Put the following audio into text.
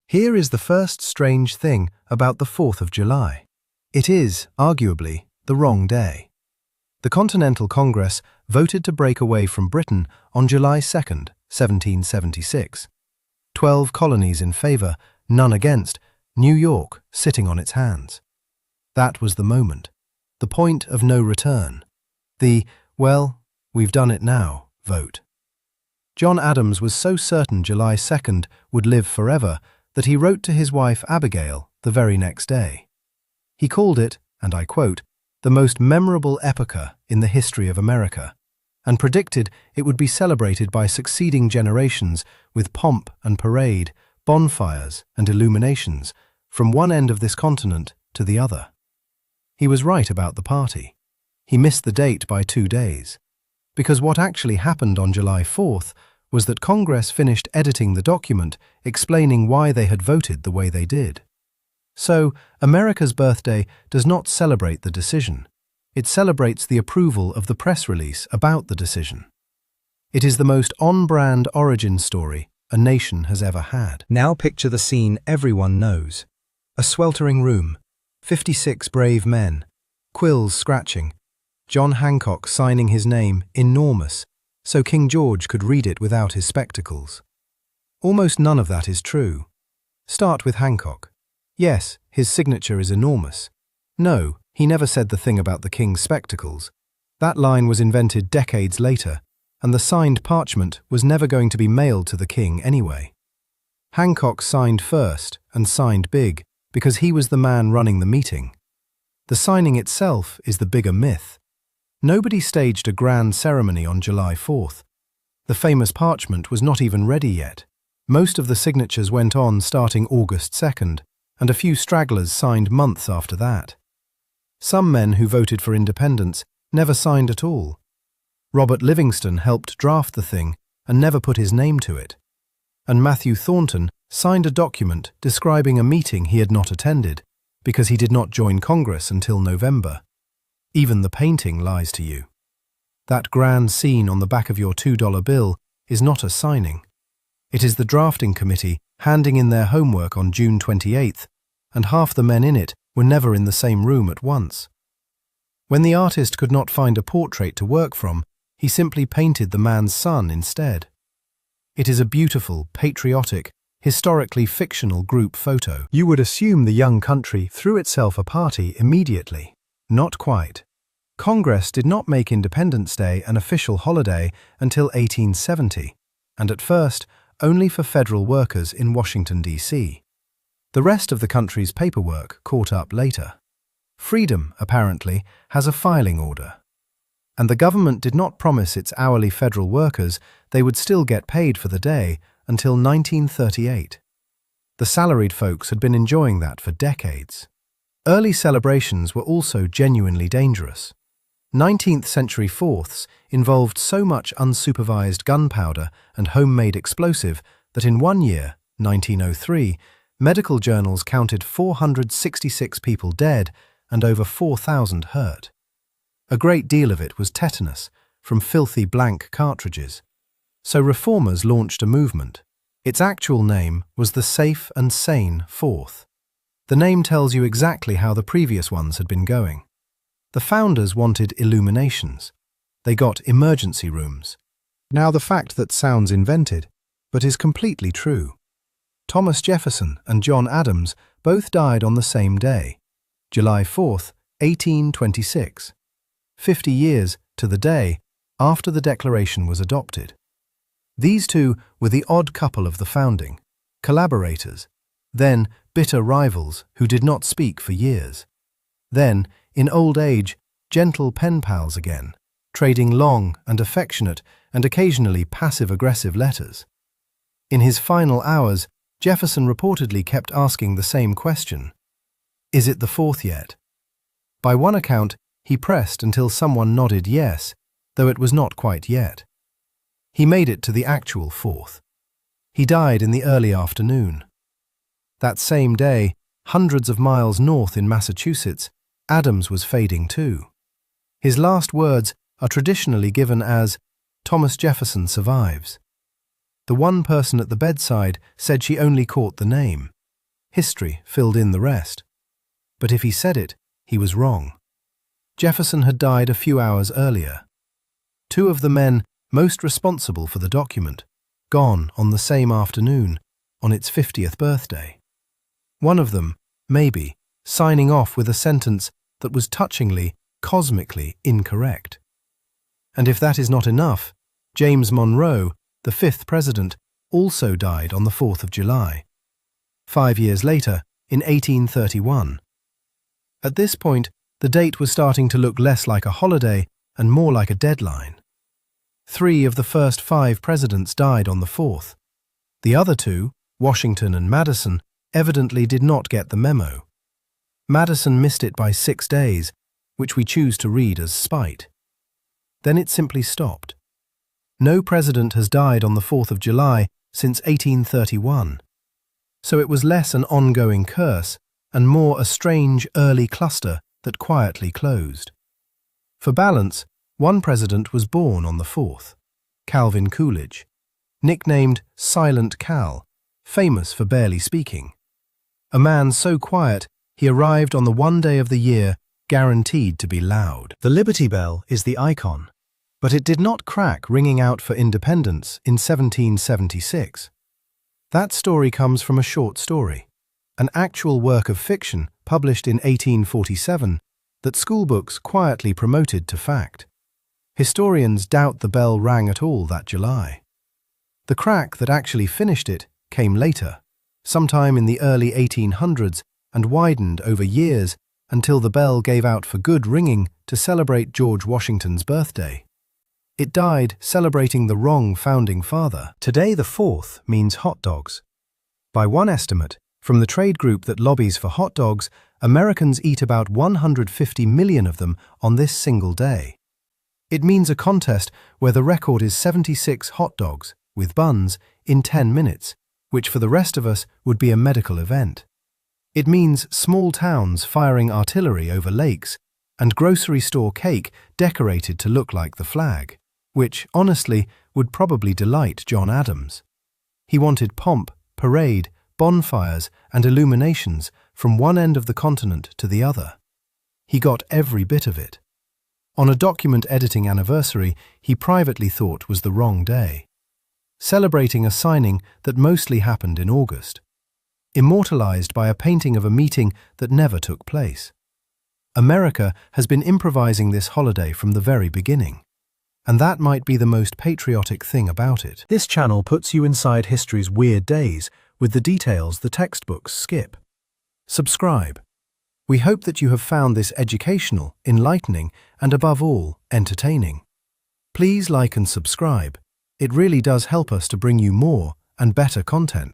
Here is the first strange thing about the 4th of July. It is, arguably, the wrong day. The Continental Congress voted to break away from Britain on July 2nd, 1776. 12 colonies in favor, none against, New York sitting on its hands. That was the moment, the point of no return, the, well, we've done it now, vote. John Adams was so certain July 2nd would live forever that he wrote to his wife Abigail the very next day. He called it, and I quote, the most memorable epocha in the history of America, and predicted it would be celebrated by succeeding generations with pomp and parade, bonfires and illuminations, from one end of this continent to the other. He was right about the party. He missed the date by 2 days, because what actually happened on July 4th was that Congress finished editing the document explaining why they had voted the way they did. So, America's birthday does not celebrate the decision. It celebrates the approval of the press release about the decision. It is the most on-brand origin story a nation has ever had. Now picture the scene everyone knows. A sweltering room, 56 brave men, quills scratching, John Hancock signing his name enormous, so King George could read it without his spectacles. Almost none of that is true. Start with Hancock. Yes, his signature is enormous. No, he never said the thing about the king's spectacles. That line was invented decades later, and the signed parchment was never going to be mailed to the king anyway. Hancock signed first, and signed big, because he was the man running the meeting. The signing itself is the bigger myth. Nobody staged a grand ceremony on July 4th. The famous parchment was not even ready yet. Most of the signatures went on starting August 2nd, and a few stragglers signed months after that. Some men who voted for independence never signed at all. Robert Livingston helped draft the thing and never put his name to it. And Matthew Thornton signed a document describing a meeting he had not attended because he did not join Congress until November. Even the painting lies to you. That grand scene on the back of your $2 bill is not a signing. It is the drafting committee handing in their homework on June 28th, and half the men in it were never in the same room at once. When the artist could not find a portrait to work from, he simply painted the man's son instead. It is a beautiful, patriotic, historically fictional group photo. You would assume the young country threw itself a party immediately. Not quite. Congress did not make Independence Day an official holiday until 1870, and at first only for federal workers in Washington, D.C. The rest of the country's paperwork caught up later. Freedom, apparently, has a filing order. And the government did not promise its hourly federal workers they would still get paid for the day until 1938. The salaried folks had been enjoying that for decades. Early celebrations were also genuinely dangerous. 19th century Fourths involved so much unsupervised gunpowder and homemade explosive that in one year, 1903, medical journals counted 466 people dead and over 4,000 hurt. A great deal of it was tetanus from filthy blank cartridges. So reformers launched a movement. Its actual name was the Safe and Sane Fourth. The name tells you exactly how the previous ones had been going. The founders wanted illuminations. They got emergency rooms. Now the fact that sounds invented, but is completely true. Thomas Jefferson and John Adams both died on the same day, July 4th, 1826, 50 years to the day after the Declaration was adopted. These two were the odd couple of the founding, collaborators, then bitter rivals who did not speak for years. Then, in old age, gentle pen pals again, trading long and affectionate and occasionally passive-aggressive letters. In his final hours, Jefferson reportedly kept asking the same question. Is it the 4th yet? By one account, he pressed until someone nodded yes, though it was not quite yet. He made it to the actual 4th. He died in the early afternoon. That same day, hundreds of miles north in Massachusetts, Adams was fading too. His last words are traditionally given as, "Thomas Jefferson survives." The one person at the bedside said she only caught the name. History filled in the rest. But if he said it, he was wrong. Jefferson had died a few hours earlier. Two of the men most responsible for the document, gone on the same afternoon, on its 50th birthday. One of them, maybe, signing off with a sentence that was touchingly, cosmically incorrect. And if that is not enough, James Monroe, the 5th president, also died on the 4th of July. 5 years later, in 1831. At this point, the date was starting to look less like a holiday and more like a deadline. 3 of the first 5 presidents died on the 4th. The other 2, Washington and Madison, evidently did not get the memo. Madison missed it by 6 days, which we choose to read as spite. Then it simply stopped. No president has died on the 4th of July since 1831. So it was less an ongoing curse and more a strange early cluster that quietly closed. For balance, one president was born on the 4th, Calvin Coolidge, nicknamed Silent Cal, famous for barely speaking. A man so quiet, he arrived on the one day of the year guaranteed to be loud. The Liberty Bell is the icon, but it did not crack ringing out for independence in 1776. That story comes from a short story, an actual work of fiction published in 1847 that schoolbooks quietly promoted to fact. Historians doubt the bell rang at all that July. The crack that actually finished it came later, sometime in the early 1800s, and widened over years until the bell gave out for good ringing to celebrate George Washington's birthday. It died celebrating the wrong founding father. Today the 4th means hot dogs. By one estimate, from the trade group that lobbies for hot dogs, Americans eat about 150 million of them on this single day. It means a contest where the record is 76 hot dogs, with buns, in 10 minutes, which for the rest of us would be a medical event. It means small towns firing artillery over lakes, and grocery store cake decorated to look like the flag, which, honestly, would probably delight John Adams. He wanted pomp, parade, bonfires, and illuminations from one end of the continent to the other. He got every bit of it. On a document editing anniversary, he privately thought was the wrong day, celebrating a signing that mostly happened in August, immortalized by a painting of a meeting that never took place. America has been improvising this holiday from the very beginning, and that might be the most patriotic thing about it. This channel puts you inside history's weird days with the details the textbooks skip. Subscribe. We hope that you have found this educational, enlightening, and above all, entertaining. Please like and subscribe. It really does help us to bring you more and better content.